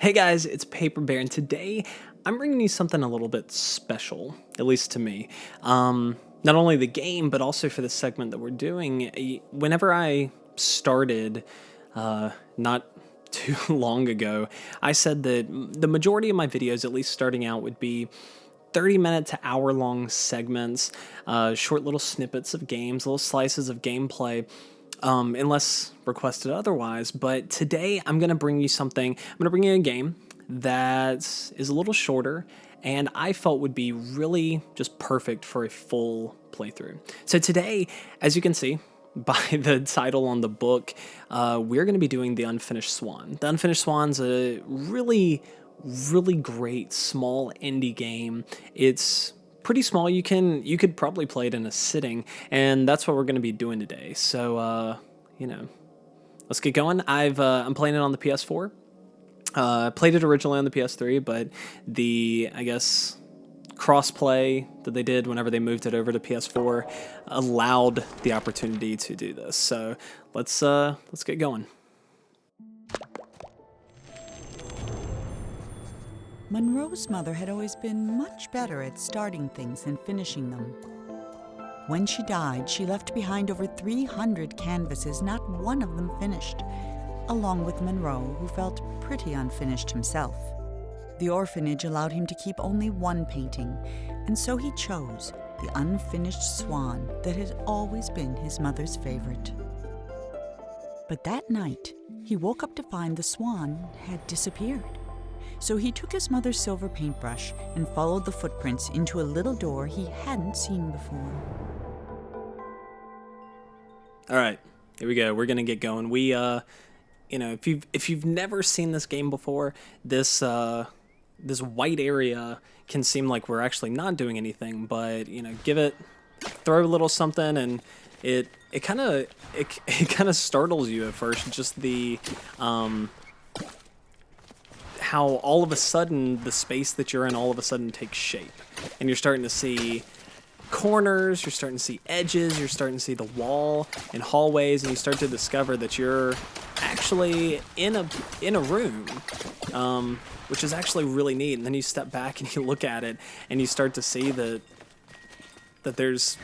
Hey guys, it's Paper Bear, and today I'm bringing you something a little bit special, at least to me. Not only the game, but also for the segment that we're doing. Whenever I started, not too long ago, I said that the majority of my videos, at least starting out, would be 30-minute to hour-long segments, short little snippets of games, little slices of gameplay, unless requested otherwise. But today I'm going to bring you something. I'm going to bring you a game that is a little shorter and I felt would be really just perfect for a full playthrough. So today, as you can see by the title on the book, we're going to be doing the Unfinished Swan. The Unfinished Swan's a really great small indie game. It's pretty small. You could probably play it in a sitting, and that's what we're going to be doing today. So let's get going. I'm playing it on the PS4. Played it originally on the PS3, but the crossplay that they did whenever they moved it over to PS4 allowed the opportunity to do this. So let's get going. Monroe's mother had always been much better at starting things than finishing them. When she died, she left behind over 300 canvases, not one of them finished, along with Monroe, who felt pretty unfinished himself. The orphanage allowed him to keep only one painting, and so he chose the Unfinished Swan that had always been his mother's favorite. But that night, he woke up to find the swan had disappeared. So he took his mother's silver paintbrush and followed the footprints into a little door he hadn't seen before. All right, here we go. We're gonna get going. We, if you've never seen this game before, this white area can seem like we're actually not doing anything, but throw a little something, and it kind of startles you at first. Just the how all of a sudden the space that you're in all of a sudden takes shape, and you're starting to see corners, you're starting to see edges, you're starting to see the wall and hallways, and you start to discover that you're actually in a room, which is actually really neat. And then you step back and you look at it and you start to see that there's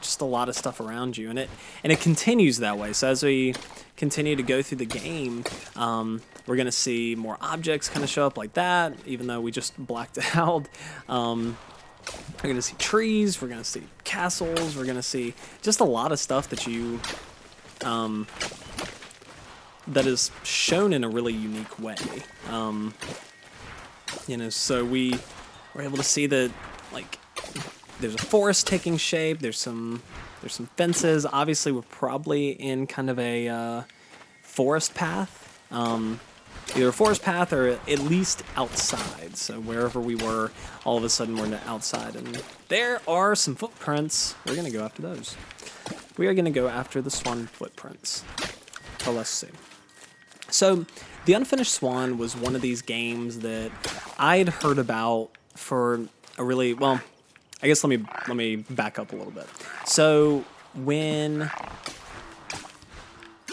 just a lot of stuff around you, and it continues that way. So as we continue to go through the game, we're gonna see more objects kind of show up like that, even though we just blacked it out. We're gonna see trees, we're gonna see castles, we're gonna see just a lot of stuff that that is shown in a really unique way. So we were able to see that, like, there's a forest taking shape. There's some fences. Obviously, we're probably in kind of a forest path, either a forest path or at least outside. So wherever we were, all of a sudden we're outside, and there are some footprints. We're gonna go after those. We are gonna go after the swan footprints. So let's see. So the Unfinished Swan was one of these games that I'd heard about for a really well. I guess let me back up a little bit. So when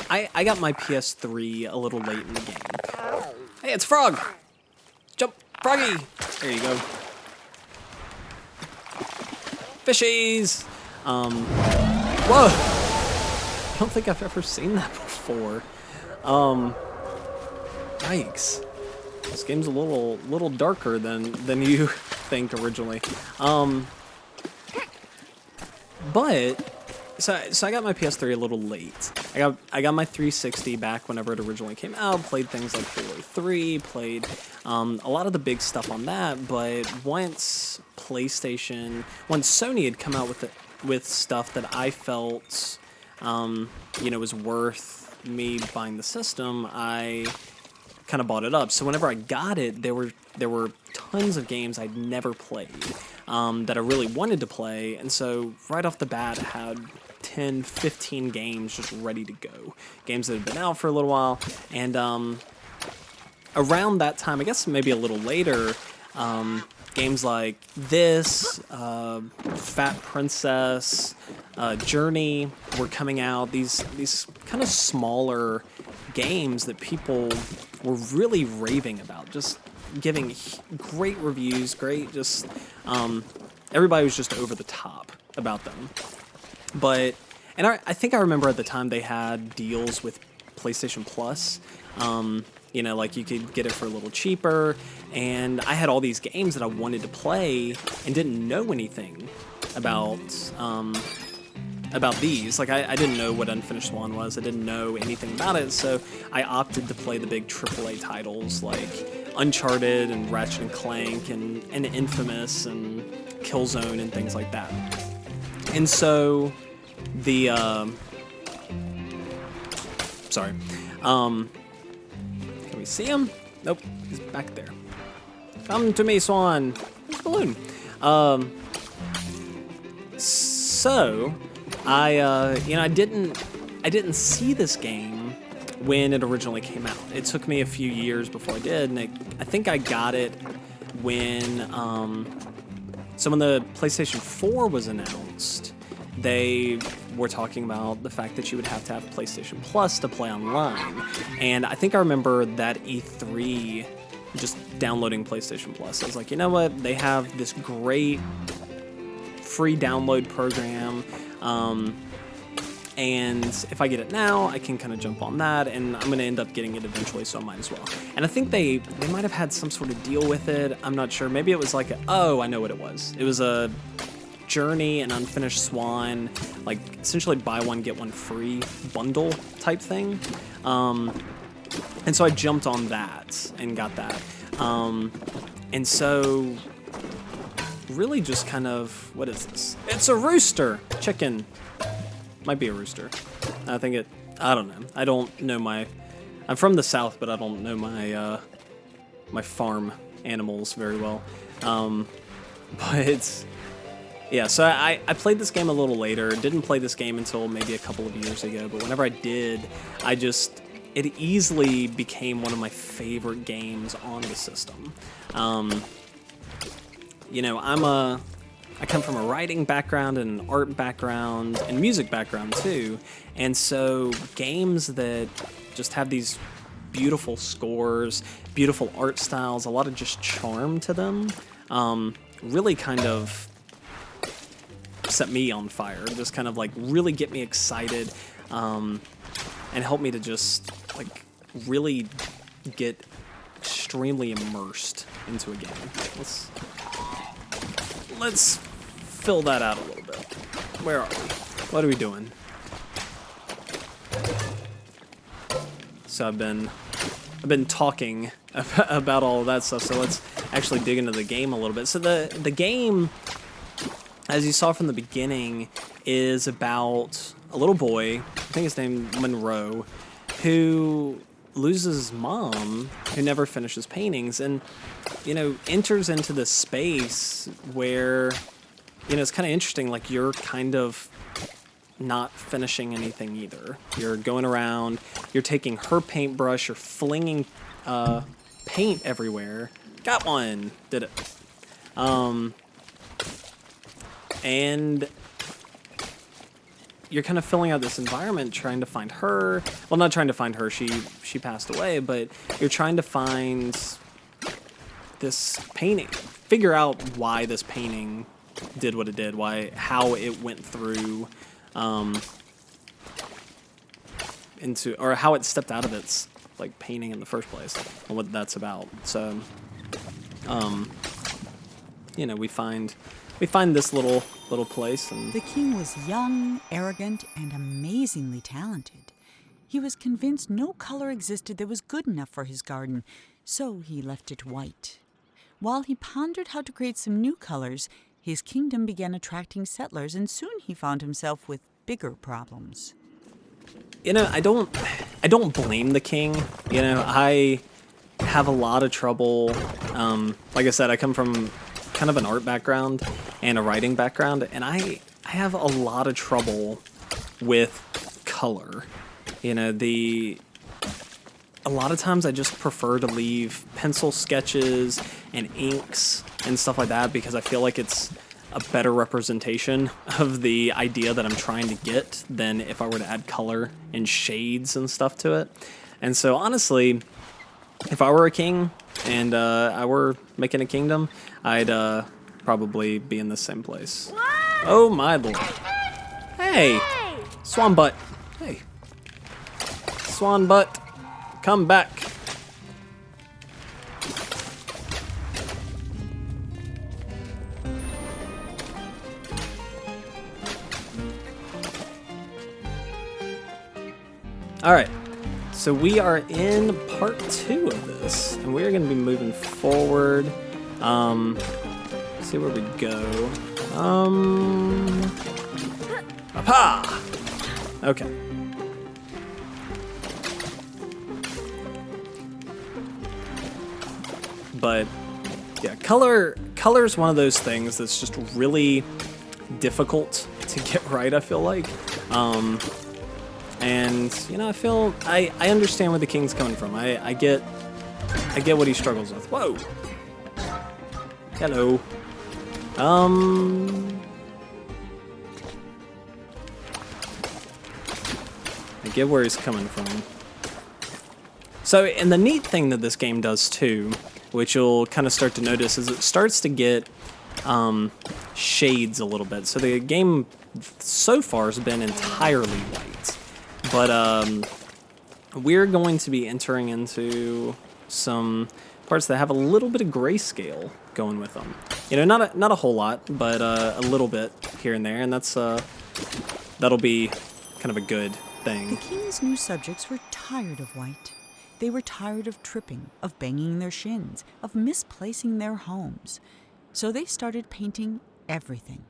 I got my PS3 a little late in the game. Hey, it's Frog! Jump, Froggy! There you go. Fishies! Whoa! I don't think I've ever seen that before. Yikes. This game's a little darker than you think originally. But so I got my PS3 a little late. I got my 360 back whenever it originally came out. Played things like Halo 3. Played a lot of the big stuff on that. But once Sony had come out with stuff that I felt was worth me buying the system, I kind of bought it up. So whenever I got it, there were tons of games I'd never played that I really wanted to play, and so right off the bat I had 10, 15 games just ready to go. Games that had been out for a little while, and around that time, I guess maybe a little later, games like this, Fat Princess, Journey were coming out. These kind of smaller games that people were really raving about, just giving great reviews, great, just, everybody was just over the top about them. But, and I think I remember at the time they had deals with PlayStation Plus. You know, like you could get it for a little cheaper, and I had all these games that I wanted to play and didn't know anything about these. Like I didn't know what Unfinished Swan was. I didn't know anything about it, so I opted to play the big AAA titles like Uncharted and Ratchet and Clank and Infamous and Killzone and things like that. And so the can we see him? Nope, he's back there. Come to me, Swan. There's a balloon. So I didn't see this game when it originally came out. It took me a few years before I did, and I think I got it when so when the PlayStation 4 was announced, they were talking about the fact that you would have to have PlayStation Plus to play online. And I think I remember that E3 just downloading PlayStation Plus. I was like, you know what? They have this great free download program. And if I get it now, I can kind of jump on that, and I'm going to end up getting it eventually, so I might as well. And I think they might have had some sort of deal with it. I'm not sure. Maybe it was like, oh, I know what it was. It was a Journey and Unfinished Swan, like essentially buy one, get one free bundle type thing. And so I jumped on that and got that. And so really just kind of, what is this? It's a rooster! Chicken. Might be a rooster. I don't know. I don't know I'm from the South, but I don't know my farm animals very well. But yeah, so I played this game a little later. Didn't play this game until maybe a couple of years ago, but whenever I did, it easily became one of my favorite games on the system. You know, I come from a writing background and an art background and music background too, and so games that just have these beautiful scores, beautiful art styles, a lot of just charm to them, really kind of set me on fire, just kind of like really get me excited, and help me to just like really get extremely immersed into a game. Let's fill that out a little bit. Where are we? What are we doing? So I've been talking about all of that stuff, so let's actually dig into the game a little bit. So the game, as you saw from the beginning, is about a little boy, I think his name Monroe, who loses his mom, who never finishes paintings, and, you know, enters into this space where, you know, it's kind of interesting, like, you're kind of not finishing anything either. You're going around, you're taking her paintbrush, you're flinging paint everywhere. Got one! Did it. And you're kind of filling out this environment trying to find her. Well, not trying to find her, she passed away, but you're trying to find this painting. Figure out why this painting did what it did, how it went through or how it stepped out of its like painting in the first place, and what that's about. So you know, we find this little place, and The king was young, arrogant, and amazingly talented. He was convinced no color existed that was good enough for his garden, so he left it white. While he pondered how to create some new colors, his kingdom began attracting settlers, and soon he found himself with bigger problems. you know, I don't blame the king. You know, I have a lot of trouble. Like I said, I come from kind of an art background and a writing background, and I have a lot of trouble with color. You know, a lot of times I just prefer to leave pencil sketches and inks and stuff like that, because I feel like it's a better representation of the idea that I'm trying to get than if I were to add color and shades and stuff to it. And so honestly, if I were a king and I were making a kingdom, I'd probably be in the same place. Oh my lord. Hey! Swanbutt. Hey. Swanbutt. Come back. Alright. So we are in part 2 of this, and we're going to be moving forward. See where we go. Aha! Okay. But yeah, color's one of those things that's just really difficult to get right, I feel like. And you know, I understand where the king's coming from. I get what he struggles with. Whoa. Hello. I get where he's coming from. So, and the neat thing that this game does too, which you'll kind of start to notice, is it starts to get shades a little bit. So the game so far has been entirely white, but we're going to be entering into some parts that have a little bit of grayscale going with them. You know, not a whole lot, but a little bit here and there, and that'll be kind of a good thing. The king's new subjects were tired of white. They were tired of tripping, of banging their shins, of misplacing their homes. So they started painting everything,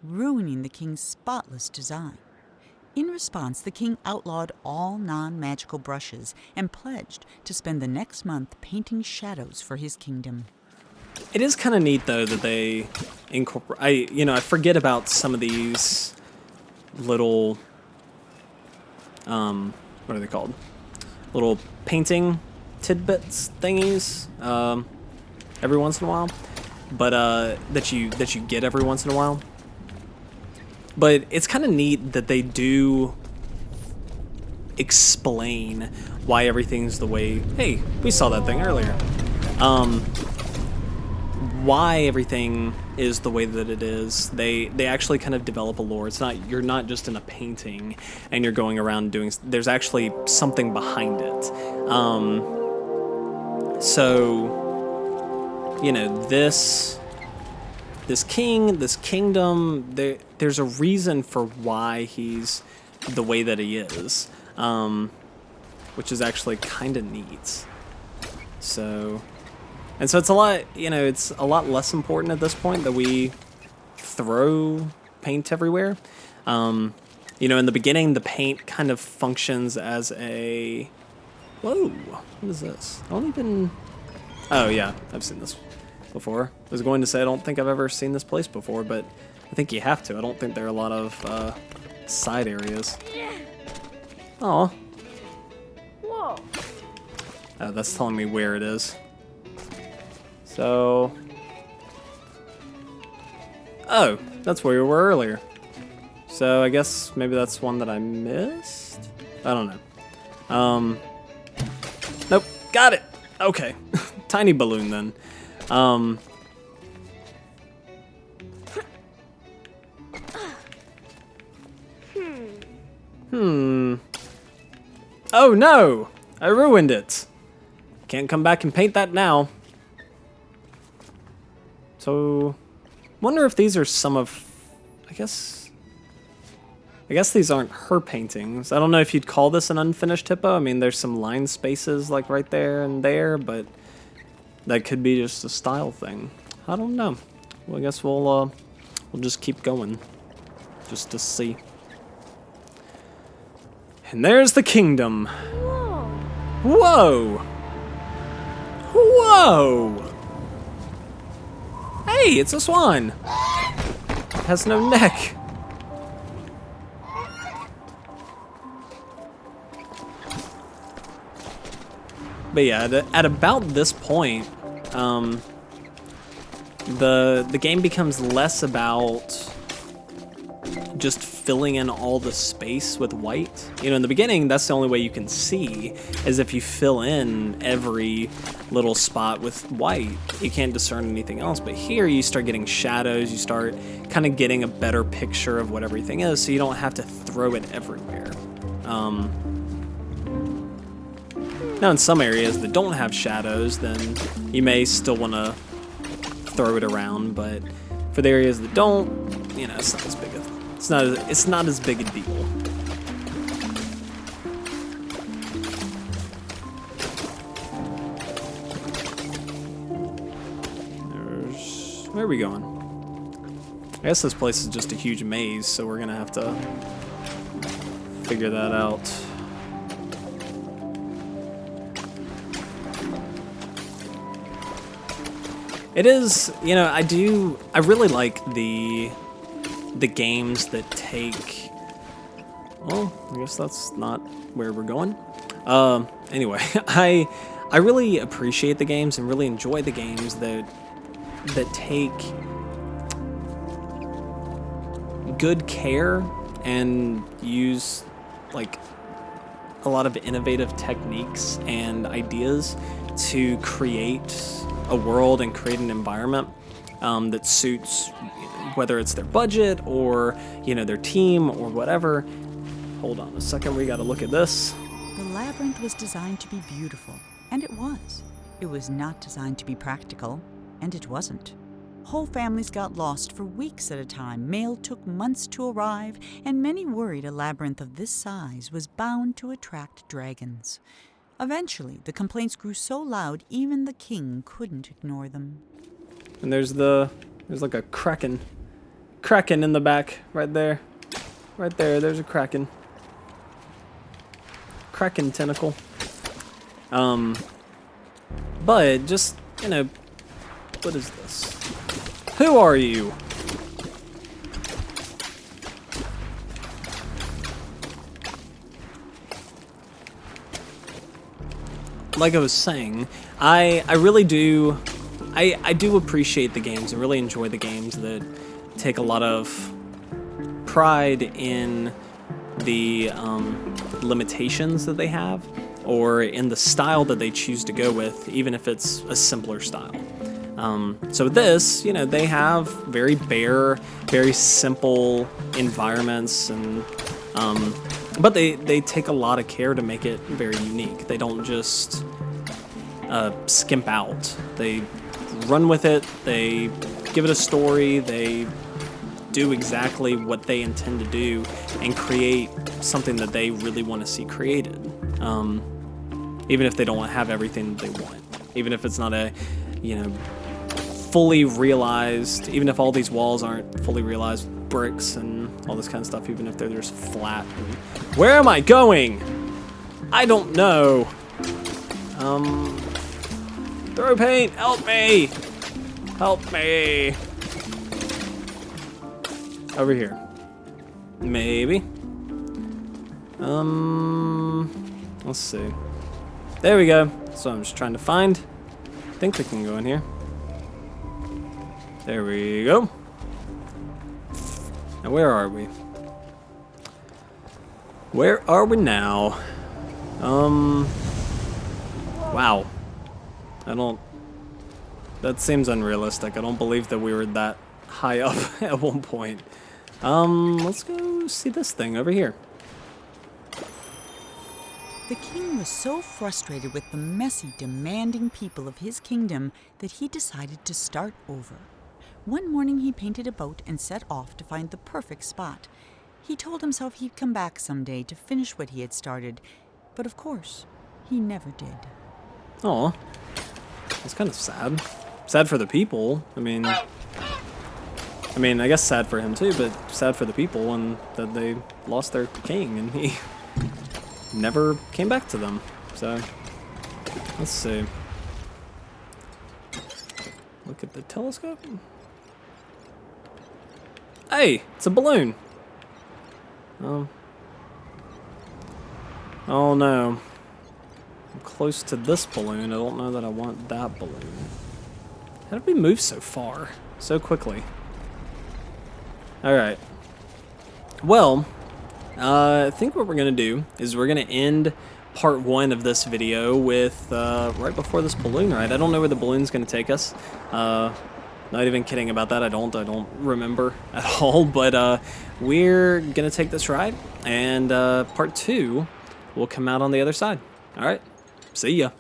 ruining the king's spotless design. In response, the king outlawed all non-magical brushes and pledged to spend the next month painting shadows for his kingdom. It is kind of neat, though, that they incorporate. I forget about some of these little, what are they called? Little painting tidbits thingies every once in a while, but that you get every once in a while. But it's kind of neat that they do explain why everything's the way. Hey, we saw that thing earlier. Why everything is the way that it is. They actually kind of develop a lore. You're not just in a painting and you're going around doing. There's actually something behind it. So, you know, this king, this kingdom, there's a reason for why he's the way that he is, which is actually kind of neat. So it's a lot, it's a lot less important at this point that we throw paint everywhere. In the beginning, the paint kind of functions as a... Whoa, what is this? Oh yeah, I've seen this before. I was going to say I don't think I've ever seen this place before, but I think you have to. I don't think there are a lot of side areas. Oh. Whoa. Oh, that's telling me where it is. So... Oh, that's where we were earlier. So I guess maybe that's one that I missed? I don't know. Nope, got it! Okay. Tiny balloon then. Oh no! I ruined it! Can't come back and paint that now. So, wonder if these are some of... I guess these aren't her paintings. I don't know if you'd call this an unfinished hippo. I mean, there's some line spaces like right there and there, but that could be just a style thing. I don't know. Well, I guess we'll just keep going, just to see. And there's the kingdom. Whoa! Whoa! Hey, it's a swan. It has no neck. But yeah, at about this point, the game becomes less about just filling in all the space with white. You know, in the beginning, that's the only way you can see, is if you fill in every little spot with white. You can't discern anything else, but here you start getting shadows, you start kind of getting a better picture of what everything is, so you don't have to throw it everywhere. Now in some areas that don't have shadows, then you may still want to throw it around, but for the areas that don't, you know, it's not as big of it's not as big a deal. Where are we going? I guess this place is just a huge maze, so we're gonna have to figure that out. It is, you know, I really like the games that take, well, I guess that's not where we're going. Anyway, I really appreciate the games and really enjoy the games that take good care and use like a lot of innovative techniques and ideas to create a world and create an environment that suits, whether it's their budget or, you know, their team or whatever. Hold on a second, we gotta look at this. The labyrinth was designed to be beautiful, and it was. It was not designed to be practical, and it wasn't. Whole families got lost for weeks at a time, mail took months to arrive, and many worried a labyrinth of this size was bound to attract dragons. Eventually, the complaints grew so loud even the king couldn't ignore them. And there's like a kraken in the back right there. Right there, there's a kraken tentacle. But just, you know, what is this? Who are you? Like I was saying, I really do, I do appreciate the games. I really enjoy the games that take a lot of pride in the limitations that they have, or in the style that they choose to go with, even if it's a simpler style. So this, you know, they have very bare, very simple environments, and but they take a lot of care to make it very unique. They don't just skimp out. They run with it. They give it a story. They do exactly what they intend to do and create something that they really want to see created. Even if they don't have everything that they want. Even if it's not a, you know, fully realized, even if all these walls aren't fully realized bricks and all this kind of stuff, even if they're just flat. Where am I going? I don't know. Throw paint, help me! Help me! Over here. Maybe. Let's see. There we go. So I'm just trying to find. I think they can go in here. There we go. Now where are we? Where are we now? Wow. That seems unrealistic. I don't believe that we were that high up at one point. Let's go see this thing over here. The king was so frustrated with the messy, demanding people of his kingdom that he decided to start over. One morning he painted a boat and set off to find the perfect spot. He told himself he'd come back someday to finish what he had started, but of course, he never did. Aw, that's kind of sad. Sad for the people. I mean, I guess sad for him too, but sad for the people and that they lost their king and he never came back to them. So, let's see. Look at the telescope. Hey, it's a balloon. Oh no. I'm close to this balloon. I don't know that I want that balloon. How did we move so far? So quickly? Alright. Well, I think what we're going to do is we're going to end part 1 of this video with right before this balloon ride. I don't know where the balloon's going to take us. Not even kidding about that. I don't remember at all. But we're going to take this ride, and part 2 will come out on the other side. All right. See ya.